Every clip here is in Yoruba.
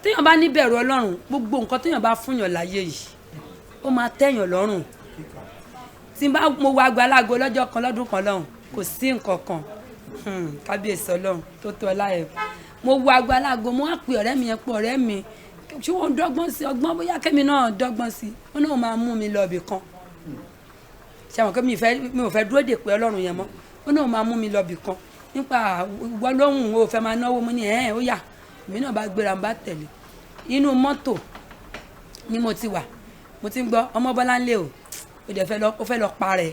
téèyàn bá níbẹ̀rù Ọlọ́run gbogbo nǹkan téèyàn bá fúnyàn láyé yìí ó máa tẹ́yàn lọ́rùn tí mo wá agbálago lọ́jọ́ kan lọ́dún kan lọ́hùn kò sí nǹkan kan kábíyèsí Ọlọ́run tó tó ọlá ẹ̀ mo wá agbálago mo wá pe ọ̀rẹ́ mi yẹn pé ọ̀rẹ́ mi ṣé wọ́n dọ́gbọ́n sí ọgbọ́n bóyá kẹ́mi náà dọ́gbọ́n sí ó náà máa mú mi lọ ibì kan ṣe àwọn kẹ́mi mi ò fẹ́ dúró dè pé Ọlọ́run yẹn mọ́ ó náà máa mú mi lọ ibì kan nípa ìwọ lóhùn o fẹ́ máa náwó mo ní ó yá èmi náà bá gbéra bá tẹ̀lé inú mọ́tò ni mo ti wà mo ti ń gbọ́ ọmọ Bọ́láńlé o ó dẹ̀ fẹ́ lọ parẹ́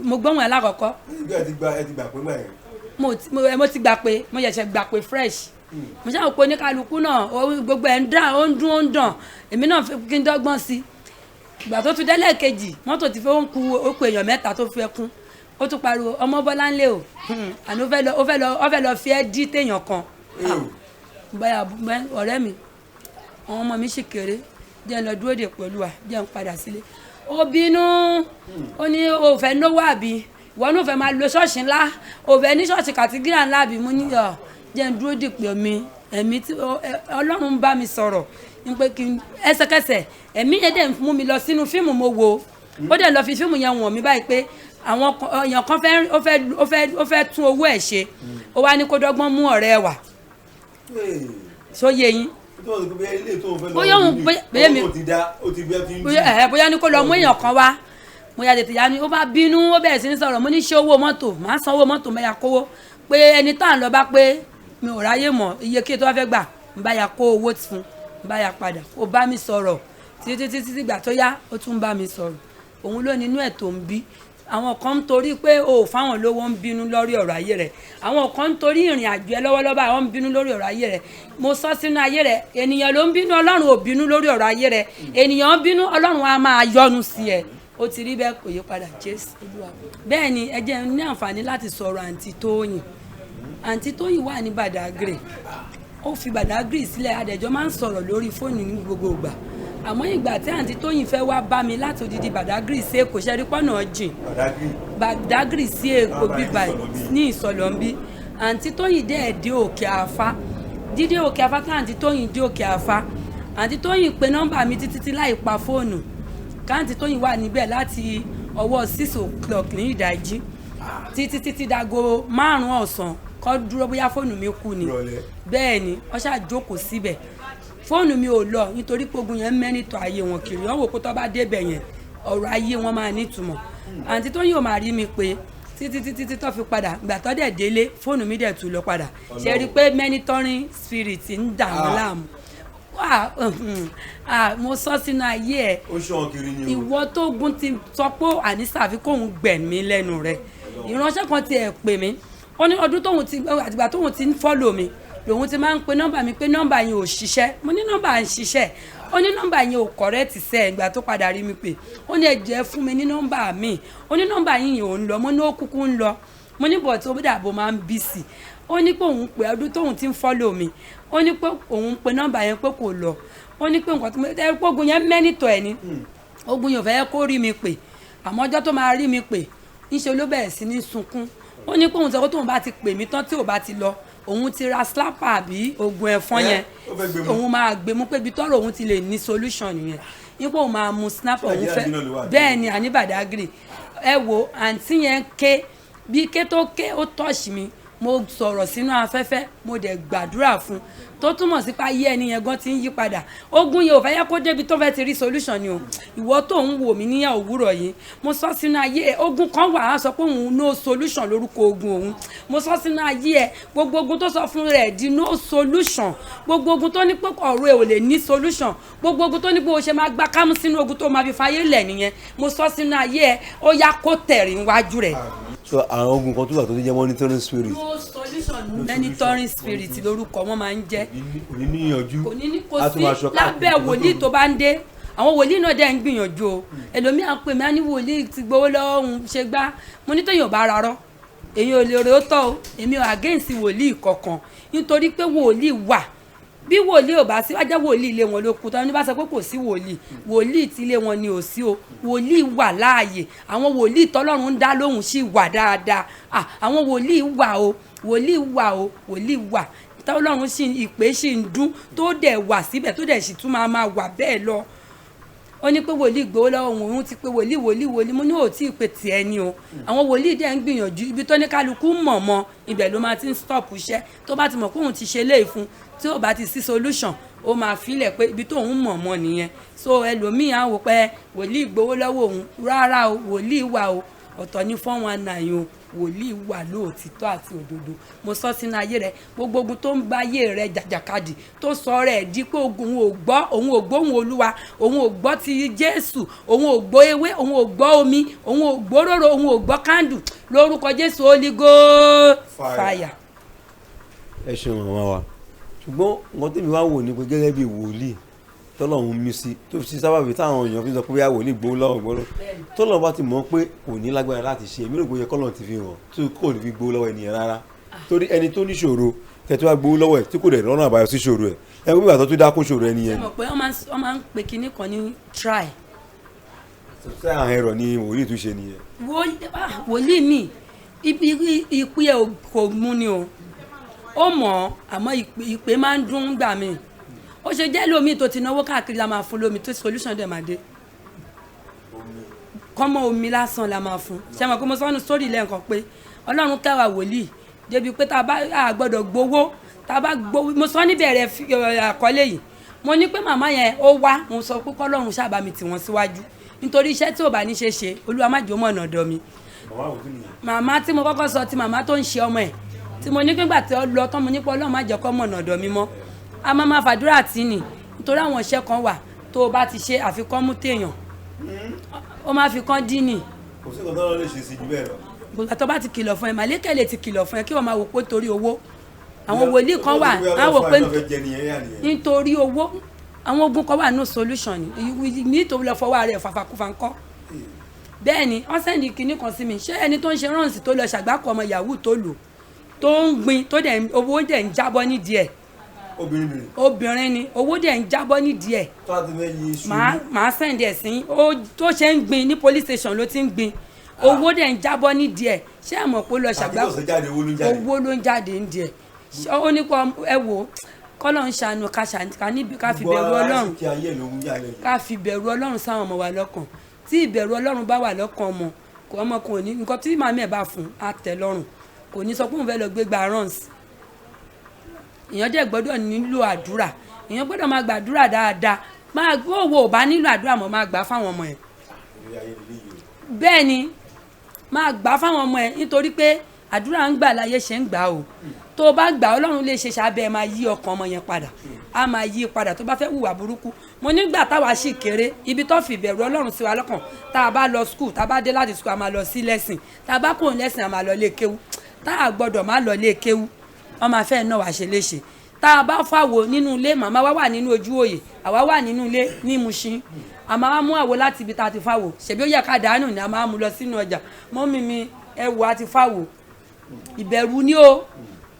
mo gbọ́ wọn alákọ̀ọ́kọ́ mo ti gbà pé mo yẹ̀ṣẹ̀ gbà pé fresh mo ṣáà pé oníkálukú náà gbogbo ẹ̀ ń dà ó ń dún ó ń dàn èmi náà kí n dọ́gbọ́n sí ìgbà tó tún délẹ̀ kejì mọ́tò ti fẹ́ ó ń ku okùn èèyàn mẹ́ta tó fẹ́ kún ó tún pariwo ọmọ Bọ́láńlé o àní ó fẹ́ lọ fi ẹ́ dí téèyàn kan báyà ọ̀rẹ́ mi àwọn ọmọ mi sì kéré jẹ́ ń lọ dúró dè pẹ̀lú wa jẹ́ ń padà sílé ó bínú ó ní o fẹ́ náwó àbí ìwọ náà fẹ́ máa lo ṣọ́ọ̀ṣì ńlá o fẹ́ ní ṣọ́ọ̀ṣì kàtígírà ńlá àbí mo ní jẹ́ ń dúró dè pé ẹ̀mí tí Ọlọ́run ń bá mi sọ̀rọ̀ ní pé kí n ẹsẹ̀kẹsẹ̀ ẹ̀mí yẹn dẹ̀ mú mi lọ sínú fíìmù mo wo ó dẹ̀ lọ fi fíìmù yẹn wọ̀n mí báyìí pé àwọn èèyàn kan ó fẹ́ tún owó ẹ̀ ṣe ó wá ní kó dọ́gbọ́n mú ọ̀rẹ́ wá sóye yín bóyá ní kó lọ mú èèyàn kan wá mo yà tètè yá ni ó bá bínú ó bẹ̀rẹ̀ sí ní sọ̀rọ̀ mo ní ṣe owó mọ́tò máa san owó mọ́tò mẹ́ya kówó pé ẹni tá à ń lọ bá pé mi ò ráyè mọ̀ iye kí tó wá fẹ́ gbà ń bá ya kó owó fún ń bá ya padà ó bá mi sọ̀rọ̀ títí gbà tó yá ó tún bá mi sọ̀rọ̀ òun ló ní inú ẹ̀ tó ń bí àwọn kan ń torí pé o fáwọn lówó ń bínú lórí ọ̀rọ̀ ayé rẹ̀ àwọn kan ń torí ìrìn àjò ẹ lọ́wọ́lọ́wọ́ àwọn ń bínú lórí ọ̀rọ̀ ayé rẹ̀ mo sọ sínú ayé rẹ̀ ènìyàn ló ń bínú Ọlọ́run ò bínú lórí ọ̀rọ̀ ayé rẹ̀ ènìyàn ń bínú Ọlọ́run á máa yọ́nú sí ẹ ó ti rí bẹ́ẹ̀ kò yí padà Jésù Olúwa bẹ́ẹ̀ ni ẹ jẹ́ ní àǹfààní láti sọ̀rọ̀ àǹtí Tóyìn wà ní Badagry ó fi Badagry sílẹ̀ adẹ̀jọ́ máa ń sọ̀rọ̀ lórí fóònù ní gbogbo ìgbà àmọ́ ìgbà tí àǹtí Tóyìn fẹ́ wá bá mi láti odidi Badagry sí Èkó ṣẹ́rí pọ́nà jìn Badagry sí Èkó bíbá ní ìsọ̀lọ́mbí àǹtí Tóyìn dé òkè àfá dídé òkè àfá tí àǹtí Tóyìn dé òkè àfá àǹtí Tóyìn pe nọ́mbà mi títí láì pa fóònù káǹtí Tóyìn wà níbẹ̀ láti ọwọ́ 6 o'clock ní ìdájí títí dago 5 ọ̀sán kọ́ dúró bóyá fóònù mi kú ni bẹ́ẹ̀ ni wọ́n ṣáà jókòó síbẹ̀ fóònù mi ò lọ nítorí pé ogun yẹn mẹ́nìtọ̀ ayé wọn kiri wọ́n wò pé tó bá débẹ̀ yẹn ọ̀rọ̀ ayé wọn máa nítumọ̀ àǹtí Tóyìn ò máa rí mi pé títí tó fi padà ìgbà tó dẹ̀ délé fóònù mi dẹ̀ tún lọ padà ṣe rí i pé monitoring spirit ń dà wọ́n láàmú mo sọ sínú ayé ẹ ìwọ tó gun ti sọ pé ànísà àfi kóun gbẹ̀mí lẹ́nu rẹ̀ ìránṣẹ́ kan ti ẹ̀ pè mí ó ní ọdún àtìgbà tóun ti ń fọ́lò mi lòun ti máa ń pe nọ́mbà mi pé nọ́mbà yẹn ò ṣiṣẹ́ mo ní nọ́mbà ń ṣiṣẹ́ ó ní nọ́mbà yẹn ò kọ̀rẹ́ẹ̀tì sẹ́ ìgbà tó padà rí mi pé ó ní ẹ̀jẹ̀ fún mi ní nọ́mbà mi ó ní nọ́mbà yẹn ò ń lọ mo ní ó kúkú ń lọ mo ní bọ̀ tó dàbò máa ń bí sí ó ní pé òun pé ọdún tóun ti ń fọ́lò mi ó ní pé òun pe nọ́mbà yẹn pé kò lọ ó ní pé nǹkan tó ẹ pé ogun yẹn mẹ́nìtọ̀ ẹ̀ ni ogun yẹn ò fẹ́ kó rí mi pé àmọ́ ọjọ́ tó máa rí mi pé níṣẹ́ ló bẹ̀rẹ̀ sí ní sunkún ó ní pé òun sọ pé tóun bá ti pè mí tán tí ò bá ti lọ òun ti ra slapper àbí oògùn ẹ̀fọn yẹn òun máa gbé mú pé ibi tọ́rọ̀ òun ti lè ní solution nìyẹn nípò òun máa mu snapper òun fẹ́ bẹ́ẹ̀ ni àní Badagry ẹ wo àǹtí yẹn ké bí ké tó ké ó tọ́ọ̀ṣì mi mo sọ̀rọ̀ sínú afẹ́fẹ́ mo dẹ̀ gbàdúrà fún tó túmọ̀ sí pé ayé ẹni yẹn gan ti ń yí padà ogun yẹn ò fẹ́ yẹ kó débi tó fẹ́ ti rí solution ni o ìwọ tó ń wò mí níyà òwúrọ̀ yìí mo sọ sínú ayé ẹ ogun kan wà á sọ pé òun no solution lórúkọ ogun òun mo sọ sínú ayé ẹ gbogbo ogun tó sọ fún rẹ̀ di no solution gbogbo ogun tó ní pé ọ̀rọ̀ ẹ ò lè ní solution gbogbo ogun tó ní pé o ṣe máa gbá kámú sínú ogun tó máa fi fayé lẹ̀ nìyẹn mo sọ sínú ayé ẹ ó yá kó tẹ̀rí níwájú rẹ̀. so àwọn ogun kan tó wà tó jẹ́ monitoring spirit. no solution monitoring spirit lórúkọ wọn máa ń jẹ́ òní níyànjú kò ní ní kò sí lábẹ́ wòlíì tó bá ń dé àwọn wòlíì náà dẹ̀ ń gbìyànjú o ẹlòmíà pè mí á ní wòlíì ti gbowó lọ́wọ́ òun ṣe gbá mo ní tóyìn ò bá rarọ́ èyí ò lè rè ó tọ́ o èmi ò against wòlíì kankan nítorí pé wòlíì wà bí wòlíì ò bá sí wájá wòlíì ilé wọn ló kú tán ní bá sọ pé kò sí wòlíì tí ilé wọn ni ò sí o wòlíì wà láàyè àwọn wòlíì tọ́lọ́run ń dá lóhùn sí wà dáadáa àwọn wòlíì wà o wòlíì wà tọ́lọ́run sì ìpè sì ń dún tó dẹ̀ wà síbẹ̀ tó dẹ̀ sì tún máa wà bẹ́ẹ̀ lọ ó ní pé wòlíì gbowó lọ́wọ́ òun ti pé wòlíì mo ní ò tí ì pè tiẹ̀ ni o àwọn wòlíì dẹ̀ ń gbìyànjú ibi tó ní kálukú mọ̀ mọ́ ibẹ̀ ló máa ti ń stop iṣẹ́ tó bá ti mọ̀ pé òun ti ṣe léè fún tí ò bá ti sí solution ó máa filẹ̀ pé ibi tó òun mọ̀ mọ́ nìyẹn so ẹlòmíì á wò pé wòlíì gbowó lọ́wọ́ òun rárá o wòlíì wà o ọ̀tọ̀ ní 419 o wòlíì wà lóòtítọ́ àti òdodo mo sọ sínú ayé rẹ gbogbo ogun tó ń bá ayé rẹ jàjàkadì tó sọ rẹ di pé ogun òun ò gbọ́ ohùn Olúwa òun ò gbọ́ ti Jésù òun ò gbọ́ ewé òun ò gbọ́ omi òun ò gbọ́ róró òun ò gbọ́ kándù lórúkọ Jésù Holy Ghost fire. ẹ ṣeun màmá wa ṣùgbọ́n nǹkan tèmi wá wò ni pé gẹ́gẹ́ bí wòlíì tọ́lọ́run mí sí tó fi sábàbí táwọn èèyàn fi sọ pé wòlíì gbowó lọ́wọ́ gbọ́dọ̀ tọ́lọ́run bá ti mọ̀ pé kò ní lágbára láti ṣe èmi rò pé kọ́lọ́run ti fi hàn tí kò ní fi gbowó lọ́wọ́ ènìyàn rárá torí ẹni tó ní ṣòro tẹ̀tí wá gbowó lọ́wọ́ ẹ̀ tí kò dẹ̀ rọ́nà àbáyọ sí ṣòro ẹ̀ ẹ gbé ìgbà tó tún dákún ṣòro ẹni yẹn. ṣé mo pé wọ́n máa ń pe kinní kan ní try. ṣé àwọn ẹ̀rọ ni wòlíì tún ṣe nìyẹn. wòlíì mi ìpè ẹ̀ kò mú ni o ó mọ̀ àmọ́ ìpè máa ń dún gbà mí ó ṣe jẹ́ lómi tó ti náwó káàkiri la máa fún lómi tó solution dẹ̀ máa dé kọ́mọ omi lásán la máa fún ṣe mọ̀ pé mo sọ́nu sórí lẹ́ẹ̀kan pé Ọlọ́run kẹwàá wòlíì débi pé tá a bá gbọ́dọ̀ gbowó tá a bá gbowó mo sọ níbẹ̀rẹ̀ àkọlé yìí mo ní pé màmá yẹn ó wá mo sọ pé kọ́lọ́run ṣàbá mi tì wọ́n síwájú nítorí iṣẹ́ tí ò bá ní ṣe Olúwa má jẹ́ ó mọ̀nà ọ̀dọ̀ mi màmá tí mo kọ́kọ́ sọ ti màmá tó ń ṣe ọmọ ẹ̀ tí mo ní nígbà tí ó lọ tán mo ní pé Ọlọ́run má jẹ́ kó mọ̀nà ọ̀dọ̀ mi mọ́ a máa fàdúrà tí nì nítorí àwọn iṣẹ́ kan wà tó o bá ti ṣe àfikún mú téèyàn ó máa fi kán dín nì. kò sí nǹkan tó lè ṣe sí jù bẹ́ẹ̀ lọ. bùkà tó bá ti kìlọ̀ fún ẹ màlẹ́kẹ̀ lè ti kìlọ̀ fún ẹ kí wọ́n máa wò pé torí owó àwọn wòlíì kan wà á wò pé nítorí owó àwọn ogun kan wà no solution ni nítorí lọ fọwọ́ rẹ̀ fàfàkùfà ńkọ́ bẹ́ẹ̀ ni wọ́n sẹ́ndì kinní kan sí mi ṣé ẹni tó ń ṣe rọ́ǹsì tó lọ ṣàgbákò ọmọ yahoo tó lò tó ń gbin tó dẹ̀ owó dẹ̀ ń jábọ́ nídìí ẹ̀ obìnrin ni owó dẹ̀ ń jábọ́ nídìí ẹ̀ màá sẹ́ndì ẹ̀ sí tó ṣe ń gbin ní police station ló ti ń gbin owó dẹ̀ ń jábọ́ nídìí ẹ̀ ṣé ẹ mọ̀ pé ó lọ ṣàgbákò owó ló ń jáde nídìí ẹ̀ ó ní kó ẹ wò kọ́lọ́ ń ṣàánú ká fi bẹ̀rù Ọlọ́run ká fi bẹ̀rù Ọlọ́run sáwọn ọmọ wa lọ́kàn tí ìbẹ̀rù Ọlọ́run bá wà lọ́kàn ọmọ kò ní nǹkan tí màmí ẹ̀ bá fún á tẹ́ lọ́rùn kò ní sọ pé òun fẹ́ lọ gbégbá runs èèyàn dẹ̀ gbọ́dọ̀ nílò àdúrà èèyàn gbọ́dọ̀ máa gbàdúrà dáadáa máa gbówó ò bá nílò àdúrà mọ́ máa gbà fáwọn ọmọ ẹ̀ bẹ́ẹ̀ ni máa gbà fáwọn ọmọ ẹ̀ nítorí pé àdúrà ń gbà láyé ṣe ń gbà o tó o bá gbà Ọlọ́run lè ṣe ṣàbẹ̀ máa yí ọkàn ọmọ yẹn padà á máa yí padà tó bá fẹ́ hùwà burúkú mo nígbà táwa sì kéré ibi tó fi ìbẹ̀rù Ọlọ́run sí wa lọ́kàn tá a bá lọ skul tá a bá dé láti skul a máa lọ sí lẹ́sìn tá a bá kúrò lẹ́sìn a máa lọ lé kéwú tá a gbọ́dọ̀ má lọ lé kéwú ọmọ afẹ́ náà wàá ṣe léṣe tá a bá fàwọ̀ nínú ilé màmá wa wà nínú ojú òye àwa wà nínú ilé ní Mushin a máa mú àwo láti ibi tá a ti fàwọ̀ ṣèbí ó yẹ ká dànù ni a máa mú lọ sínú ọjà mọ́mí mi ẹ̀wù àti fàwọ̀ ìbẹ̀rù ni o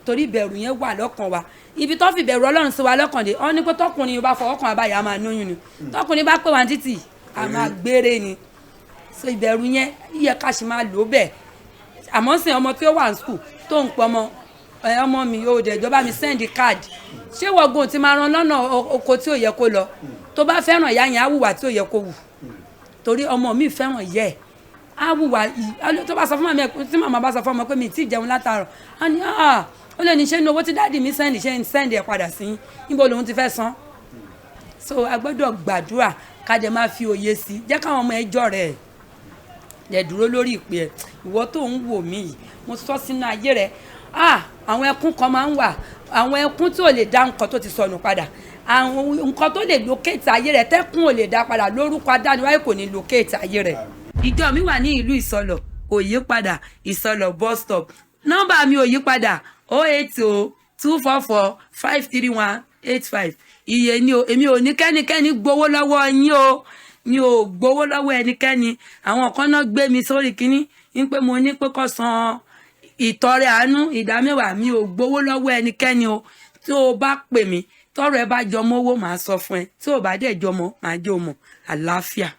torí ìbẹ̀rù yẹn wà lọ́kàn wa ibi tó fi ìbẹ̀rù Ọlọ́run sí wa lọ́kàn dé ọ́n ní pé tọkùnrin bá fọwọ́ kan àbáyà máa lóyún ni tọkùnrin bá pè wá títì a máa gbére ni so ìbẹ̀rù yẹn yẹ ká sì máa lò bẹ́ẹ̀ àmọ́ sìn ọmọ tí ó wà ní skul tó ń pọ̀ ọmọ mi ò dẹ̀ jọba mi sẹ́ndì káàdì ṣé wọ́gùn ti máa ran lọ́nà oko tí ò yẹ kó lọ tó bá fẹ́ràn ìyá yẹn á wùwà tí ò yẹ kó wù torí ọmọ mi fẹ́ràn yẹ á wùwà tó bá sọ fún màmá tí màmá bá sọ fún ọmọ pé mi ti jẹun látàárọ̀ á ní ó lè ní ṣe ní owó tí dáàdì mi sẹ́ndì ṣe ń sẹ́ndì ẹ̀ padà sí níbo lòun ti fẹ́ san so a gbọ́dọ̀ gbàdúrà ká dẹ̀ máa fi òye sí jẹ́ káwọn ọmọ ẹjọ́ rẹ̀ dẹ̀ dúró lórí ìpè ẹ̀ ìwọ tó ń wò mí yìí mo sọ sínú ayé rẹ̀ àwọn ẹkún kan máa ń wà àwọn ẹkún tí ò lè dá nǹkan tó ti sọnù padà àwọn nǹkan tó lè locate ayé rẹ̀ tẹ́kùn ò lè dá padà lórúkọ adániwáyé kò ní locate ayé rẹ̀. ìjọ mi wà ní ìlú Ìsọlọ̀ kò yí padà Ìsọlọ̀ bus stop nọ́mbà mi ò yí padà 080-244-53185 iye ni o èmi ò ní kẹ́nikẹ́ni gbowó lọ́wọ́ yín o mi ò gbowó lọ́wọ́ ẹnikẹ́ni àwọn kan náà gbé mi sórí kínní ń pé mo ní pé kó san ìtọrẹ àánú ìdámẹ́wàá mi ò gbowó lọ́wọ́ ẹnikẹ́ni o tí o bá pè mí tọrọ ẹ bá jọmọ owó màá sọ fún ẹ tí o bá dẹ̀ jọmọ màá jẹ́ o mọ̀ àlàáfíà.